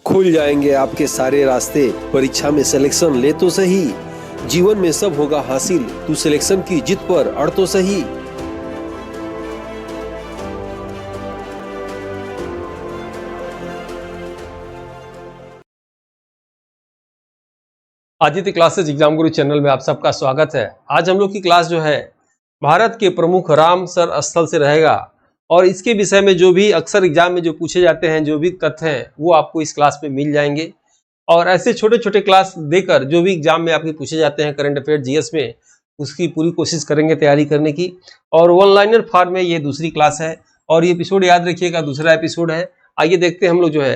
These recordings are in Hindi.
खुल जाएंगे आपके सारे रास्ते। परीक्षा में सिलेक्शन ले तो सही, जीवन में सब होगा हासिल। तू सिलेक्शन की जिद पर अड़ तो सही। आदित्य क्लासेज एग्जाम गुरु चैनल में आप सबका स्वागत है। आज हम लोग की क्लास जो है भारत के प्रमुख रामसर स्थल से रहेगा और इसके विषय में जो भी अक्सर एग्जाम में जो पूछे जाते हैं, जो भी तथ्य हैं, वो आपको इस क्लास में मिल जाएंगे। और ऐसे छोटे छोटे क्लास देकर जो भी एग्जाम में आपके पूछे जाते हैं करंट अफेयर जीएस में, उसकी पूरी कोशिश करेंगे तैयारी करने की। और वन लाइनर फॉर्म में ये दूसरी क्लास है और ये एपिसोड याद रखिएगा दूसरा एपिसोड है। आइए देखते हैं हम लोग जो है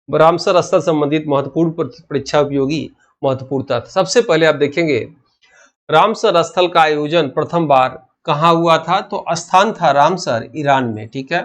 रामसर स्थल संबंधित महत्वपूर्ण परीक्षा उपयोगी महत्वपूर्ण तथ्य। सबसे पहले आप देखेंगे रामसर स्थल का आयोजन प्रथम बार कहाँ हुआ था, तो स्थान था रामसर, ईरान में। ठीक है,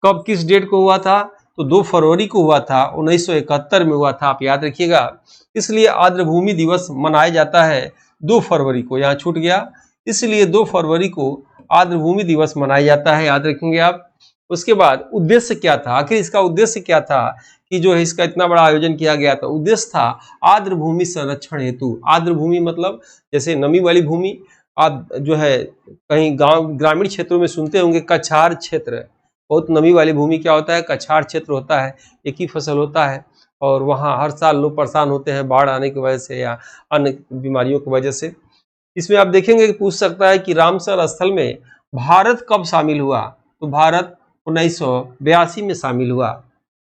कब किस डेट को हुआ था, तो 2 फरवरी को हुआ था, 1971 में हुआ था, आप याद रखिएगा। इसलिए आर्द्रभूमि दिवस मनाया जाता है 2 फरवरी को, यहाँ छूट गया, इसलिए 2 फरवरी को आर्द्रभूमि दिवस मनाया जाता है, याद रखेंगे आप। उसके बाद उद्देश्य क्या था, आखिर इसका उद्देश्य क्या था कि जो है इसका इतना बड़ा आयोजन किया गया था। उद्देश्य था आर्द्रभूमि संरक्षण हेतु। आर्द्रभूमि मतलब जैसे नमी वाली भूमि, आप जो है कहीं गांव ग्रामीण क्षेत्रों में सुनते होंगे कछार क्षेत्र, बहुत नमी वाली भूमि क्या होता है, कछार क्षेत्र होता है, एक ही फसल होता है और वहाँ हर साल लोग परेशान होते हैं बाढ़ आने की वजह से या अन्य बीमारियों की वजह से। इसमें आप देखेंगे कि पूछ सकता है कि रामसर स्थल में भारत कब शामिल हुआ, तो भारत 1982 में शामिल हुआ।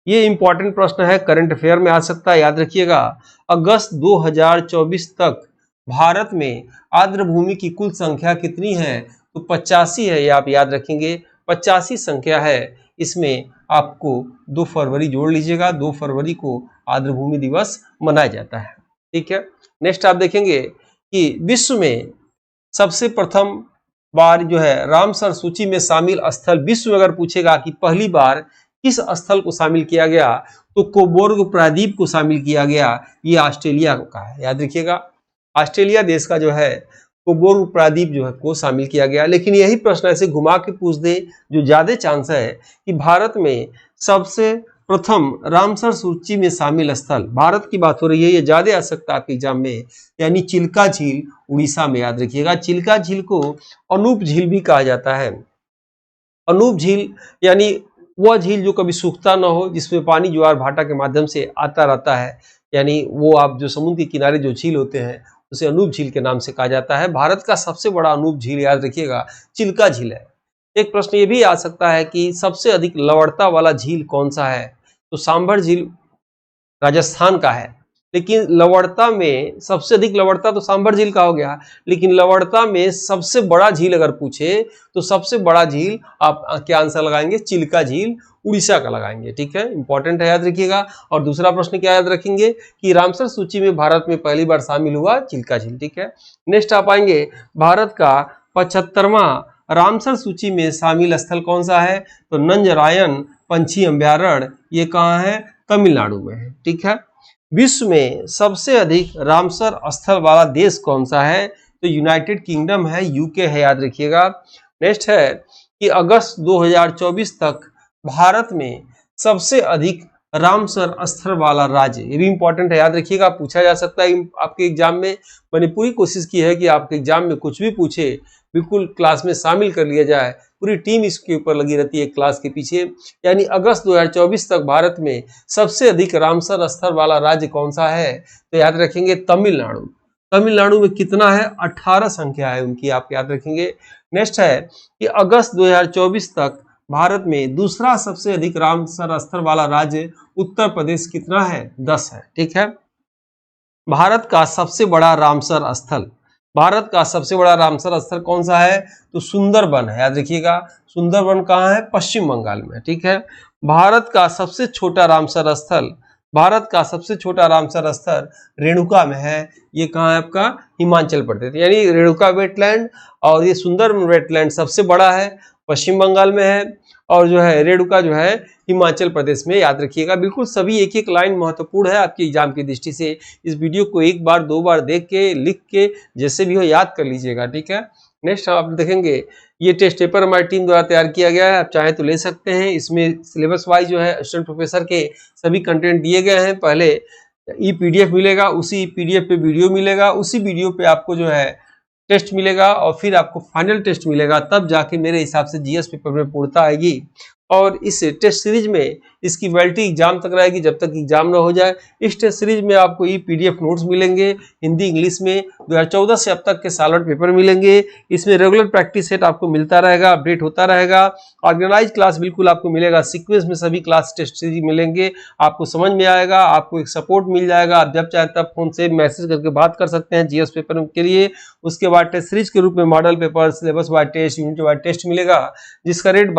ये इंपॉर्टेंट प्रश्न है, करंट अफेयर में आ सकता है, याद रखिएगा। अगस्त 2024 तक भारत में आर्द्रभूमि की कुल संख्या कितनी है, तो 85 है, ये आप याद रखेंगे, 85 संख्या है। इसमें आपको 2 फरवरी जोड़ लीजिएगा, 2 फरवरी को आर्द्रभूमि दिवस मनाया जाता है। ठीक है, नेक्स्ट आप देखेंगे कि विश्व में सबसे प्रथम बार जो है रामसर सूची में शामिल स्थल, विश्व में अगर पूछेगा कि पहली बार किस स्थल को शामिल किया गया, तो कोबोर्ग प्रायद्वीप को शामिल किया गया। ये ऑस्ट्रेलिया का है, याद रखिएगा, ऑस्ट्रेलिया देश का जो है कोबोर्ग प्रायद्वीप जो है को शामिल किया गया। लेकिन यही प्रश्न ऐसे घुमा के पूछ दे जो ज्यादा चांस है कि भारत में सबसे प्रथम रामसर सूची में शामिल स्थल, भारत की बात हो रही है, ये ज्यादा आ सकता है आपके एग्जाम में, यानी चिल्का झील उड़ीसा में, याद रखिएगा। चिल्का झील को अनूप झील भी कहा जाता है। अनूप झील यानी वह झील जो कभी सूखता न हो, जिसमें पानी ज्वार भाटा के माध्यम से आता रहता है, यानी वो आप जो समुद्र के किनारे जो झील होते हैं उसे अनूप झील के नाम से कहा जाता है। भारत का सबसे बड़ा अनूप झील, याद रखिएगा, चिल्का झील है। एक प्रश्न ये भी आ सकता है कि सबसे अधिक लवणता वाला झील कौन सा है, तो सांभर झील राजस्थान का है। लेकिन लवणता में सबसे अधिक लवणता तो सांभर झील का हो गया, लेकिन लवणता में सबसे बड़ा झील अगर पूछे तो सबसे बड़ा झील आप क्या आंसर लगाएंगे, चिल्का झील उड़ीसा का लगाएंगे। ठीक है, इंपॉर्टेंट है, याद रखिएगा। और दूसरा प्रश्न क्या याद रखेंगे कि रामसर सूची में भारत में पहली बार शामिल हुआ चिल्का झील। ठीक है, नेक्स्ट आप आएंगे भारत का 75वां रामसर सूची में शामिल स्थल कौन सा है, तो नंजरायन पंछी अभ्यारण्य, ये कहाँ है, तमिलनाडु में है। ठीक है, विश्व में सबसे अधिक रामसर स्थल वाला देश कौन सा है, तो यूनाइटेड किंगडम है, यूके है, याद रखिएगा। नेक्स्ट है कि अगस्त 2024 तक भारत में सबसे अधिक रामसर स्थल वाला राज्य, ये भी इंपॉर्टेंट है, याद रखिएगा, पूछा जा सकता है आपके एग्जाम में। मैंने पूरी कोशिश की है कि आपके एग्जाम में कुछ भी पूछे बिल्कुल क्लास में शामिल कर लिया जाए। पूरी टीम इसके ऊपर लगी रहती है क्लास के पीछे। यानी अगस्त 2024 तक भारत में सबसे अधिक रामसर स्थल वाला राज्य कौन सा है, तो याद रखेंगे तमिलनाडु। तमिलनाडु में कितना है, 18 संख्या है उनकी, आप याद रखेंगे। नेक्स्ट है कि अगस्त 2024 तक भारत में दूसरा सबसे अधिक रामसर स्थल वाला राज्य उत्तर प्रदेश कितना है, 10 है। ठीक है, भारत का सबसे बड़ा रामसर स्थल, भारत का सबसे बड़ा रामसर स्थल कौन सा है, तो सुंदरबन है, याद रखिएगा। सुंदरबन कहाँ है, पश्चिम बंगाल में। ठीक है, भारत का सबसे छोटा रामसर स्थल, भारत का सबसे छोटा रामसर स्थल रेणुका में है, ये कहाँ है आपका, हिमाचल प्रदेश। यानी रेणुका वेटलैंड और ये सुंदरबन वेटलैंड सबसे बड़ा है, पश्चिम बंगाल में है, और जो है रेणुका जो है हिमाचल प्रदेश में, याद रखिएगा। बिल्कुल सभी एक एक लाइन महत्वपूर्ण है आपके एग्जाम की दृष्टि से। इस वीडियो को एक बार 2 बार देख के लिख के जैसे भी हो याद कर लीजिएगा। ठीक है, नेक्स्ट आप देखेंगे ये टेस्ट पेपर हमारी टीम द्वारा तैयार किया गया है, आप चाहे तो ले सकते हैं। इसमें सिलेबस वाइज जो है असिस्टेंट प्रोफेसर के सभी कंटेंट दिए गए हैं। पहले ई पीडीएफ मिलेगा, उसी पीडीएफ पे वीडियो मिलेगा, उसी वीडियो पे आपको जो है टेस्ट मिलेगा और फिर आपको फाइनल टेस्ट मिलेगा, तब जाके मेरे हिसाब से जीएस पेपर में पूर्णता आएगी। और इस टेस्ट सीरीज में इसकी वैलिडिटी एग्जाम तक रहेगी, जब तक एग्जाम ना हो जाए। इस टेस्ट सीरीज में आपको ई पीडीएफ नोट्स मिलेंगे हिंदी इंग्लिश में, 2014 से अब तक के सालोट पेपर मिलेंगे। इसमें रेगुलर प्रैक्टिस सेट आपको मिलता रहेगा, अपडेट होता रहेगा। ऑर्गेनाइज क्लास बिल्कुल आपको मिलेगा, सीक्वेंस में सभी क्लास टेस्ट सीरीज मिलेंगे, आपको समझ में आएगा, आपको एक सपोर्ट मिल जाएगा। आप जब चाहे तब फोन से मैसेज करके बात कर सकते हैं जीएस पेपर के लिए। उसके बाद टेस्ट सीरीज के रूप में model paper, syllabus wise test, unit wise test मिलेगा, जिसका रेट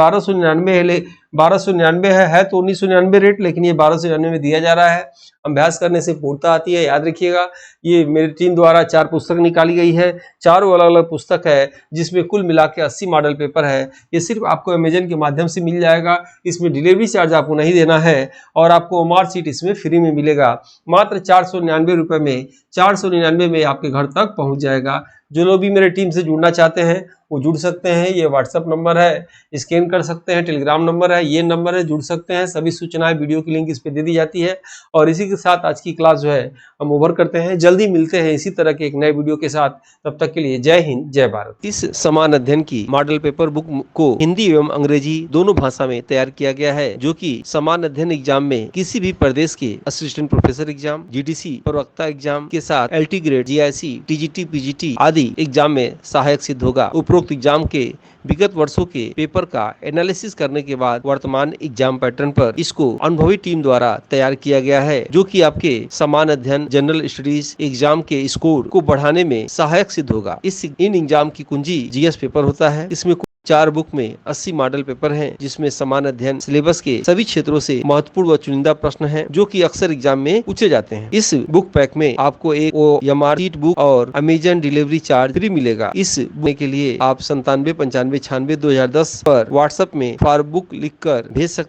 1299 है तो 1999 रेट, लेकिन ये 1299 में दिया जा रहा है। अभ्यास करने से पूर्णता आती है, याद रखिएगा। ये मेरी टीम द्वारा 4 पुस्तक निकाली गई है, चारों अलग अलग पुस्तक है, जिसमें कुल मिला के 80 मॉडल पेपर है। ये सिर्फ आपको अमेजन के माध्यम से मिल जाएगा, इसमें डिलीवरी चार्ज आपको नहीं देना है और आपको ओमार सीट इसमें फ्री में मिलेगा। मात्र 499 रुपये में, 499 में आपके घर तक पहुंच जाएगा। जो लोग भी मेरे टीम से जुड़ना चाहते हैं वो जुड़ सकते हैं। ये व्हाट्सएप नंबर है, स्कैन कर सकते हैं, टेलीग्राम नंबर है, ये नंबर है, जुड़ सकते हैं। सभी सूचनाएं वीडियो की लिंक इस पे दे दी जाती है। और इसी के साथ आज की क्लास जो है हम ओवर करते हैं। जल्दी मिलते हैं इसी तरह के एक नए वीडियो के साथ, तब तक के लिए जय हिंद जय भारत। इस समान अध्ययन की मॉडल पेपर बुक को हिंदी एवं अंग्रेजी दोनों भाषा में तैयार किया गया है, जो कि समान अध्ययन एग्जाम में किसी भी प्रदेश के असिस्टेंट प्रोफेसर एग्जाम, जीडीसी प्रवक्ता एग्जाम के साथ LT grade, GIC, TGT, PGT आदि एग्जाम में सहायक सिद्ध होगा। उपरोक्त एग्जाम के विगत वर्षों के पेपर का एनालिसिस करने के बाद वर्तमान एग्जाम पैटर्न पर इसको अनुभवी टीम द्वारा तैयार किया गया है, जो कि आपके समान अध्ययन जनरल स्टडीज एग्जाम के स्कोर को बढ़ाने में सहायक सिद्ध होगा। इन एग्जाम की कुंजी जीएस पेपर होता है। इसमें 4 बुक में 80 मॉडल पेपर हैं, जिसमें समान अध्ययन सिलेबस के सभी क्षेत्रों से महत्वपूर्ण व चुनिंदा प्रश्न हैं, जो कि अक्सर एग्जाम में पूछे जाते हैं। इस बुक पैक में आपको एक OMR शीट बुक और अमेजन डिलीवरी चार्ज फ्री मिलेगा। इस बुक के लिए आप 97 95 96 2010 पर व्हाट्सएप में फॉर बुक लिखकर भेज सकते हैं।